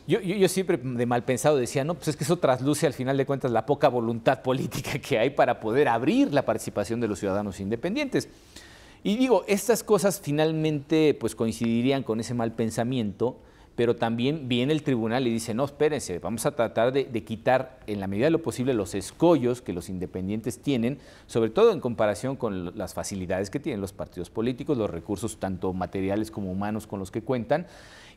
Yo siempre de mal pensado decía, no, pues es que eso trasluce al final de cuentas la poca voluntad política que hay para poder abrir la participación de los ciudadanos independientes. Y digo, estas cosas finalmente pues coincidirían con ese mal pensamiento, pero también viene el tribunal y dice, no, espérense, vamos a tratar de quitar en la medida de lo posible los escollos que los independientes tienen, sobre todo en comparación con las facilidades que tienen los partidos políticos, los recursos tanto materiales como humanos con los que cuentan,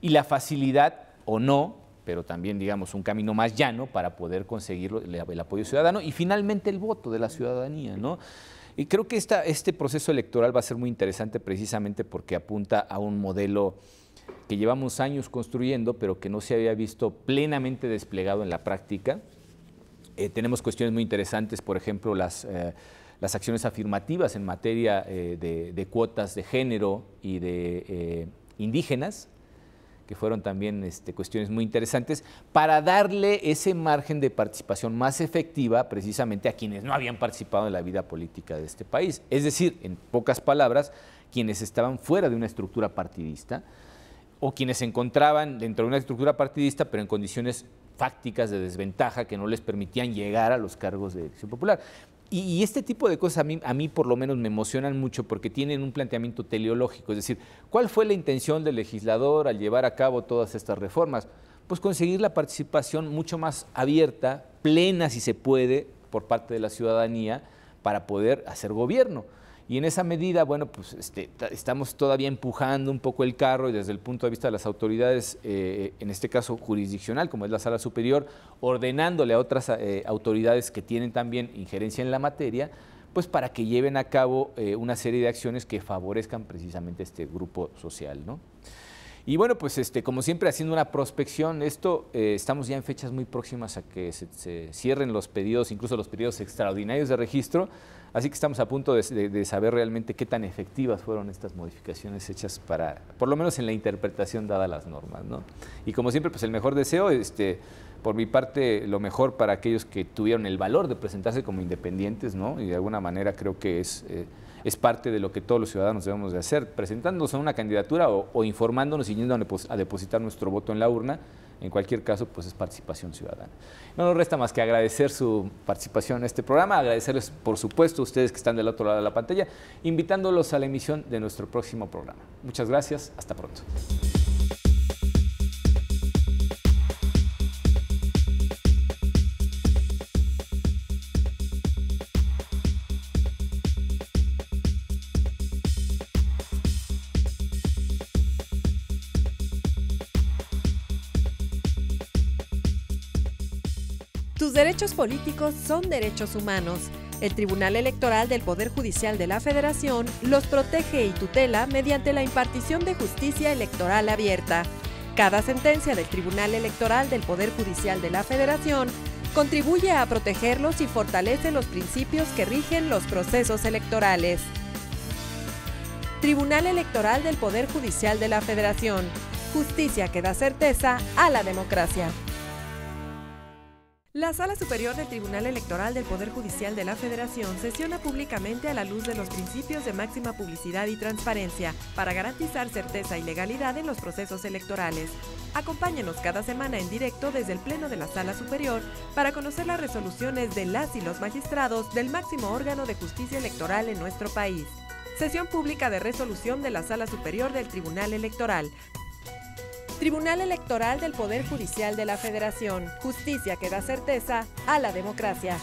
y la facilidad o no, pero también, digamos, un camino más llano para poder conseguir el apoyo ciudadano y finalmente el voto de la ciudadanía, ¿no? Y creo que este proceso electoral va a ser muy interesante precisamente porque apunta a un modelo que llevamos años construyendo, pero que no se había visto plenamente desplegado en la práctica. Tenemos cuestiones muy interesantes, por ejemplo, las acciones afirmativas en materia de cuotas de género y de indígenas, que fueron también cuestiones muy interesantes, para darle ese margen de participación más efectiva precisamente a quienes no habían participado en la vida política de este país. Es decir, en pocas palabras, quienes estaban fuera de una estructura partidista o quienes se encontraban dentro de una estructura partidista, pero en condiciones fácticas de desventaja que no les permitían llegar a los cargos de elección popular. Y este tipo de cosas a mí por lo menos me emocionan mucho porque tienen un planteamiento teleológico, es decir, ¿cuál fue la intención del legislador al llevar a cabo todas estas reformas? Pues conseguir la participación mucho más abierta, plena si se puede, por parte de la ciudadanía para poder hacer gobierno. Y en esa medida, bueno, pues estamos todavía empujando un poco el carro y desde el punto de vista de las autoridades, en este caso jurisdiccional, como es la Sala Superior, ordenándole a otras autoridades que tienen también injerencia en la materia, pues para que lleven a cabo una serie de acciones que favorezcan precisamente este grupo social, ¿no? Y bueno, pues como siempre haciendo una prospección, estamos ya en fechas muy próximas a que se cierren los pedidos, incluso los pedidos extraordinarios de registro, así que estamos a punto de saber realmente qué tan efectivas fueron estas modificaciones hechas para, por lo menos en la interpretación dada a las normas, ¿no? Y como siempre, pues el mejor deseo, por mi parte, lo mejor para aquellos que tuvieron el valor de presentarse como independientes, ¿no? Y de alguna manera creo que es parte de lo que todos los ciudadanos debemos de hacer, presentándonos a una candidatura o informándonos y yendo a depositar nuestro voto en la urna. En cualquier caso, pues es participación ciudadana. No nos resta más que agradecer su participación en este programa, agradecerles, por supuesto, a ustedes que están del otro lado de la pantalla, invitándolos a la emisión de nuestro próximo programa. Muchas gracias, hasta pronto.
Tus derechos políticos son derechos humanos. El Tribunal Electoral del Poder Judicial de la Federación los protege y tutela mediante la impartición de justicia electoral abierta. Cada sentencia del Tribunal Electoral del Poder Judicial de la Federación contribuye a protegerlos y fortalece los principios que rigen los procesos electorales. Tribunal Electoral del Poder Judicial de la Federación. Justicia que da certeza a la democracia. La Sala Superior del Tribunal Electoral del Poder Judicial de la Federación sesiona públicamente a la luz de los principios de máxima publicidad y transparencia para garantizar certeza y legalidad en los procesos electorales. Acompáñenos cada semana en directo desde el Pleno de la Sala Superior para conocer las resoluciones de las y los magistrados del máximo órgano de justicia electoral en nuestro país. Sesión pública de resolución de la Sala Superior del Tribunal Electoral. Tribunal Electoral del Poder Judicial de la Federación. Justicia que da certeza a la democracia.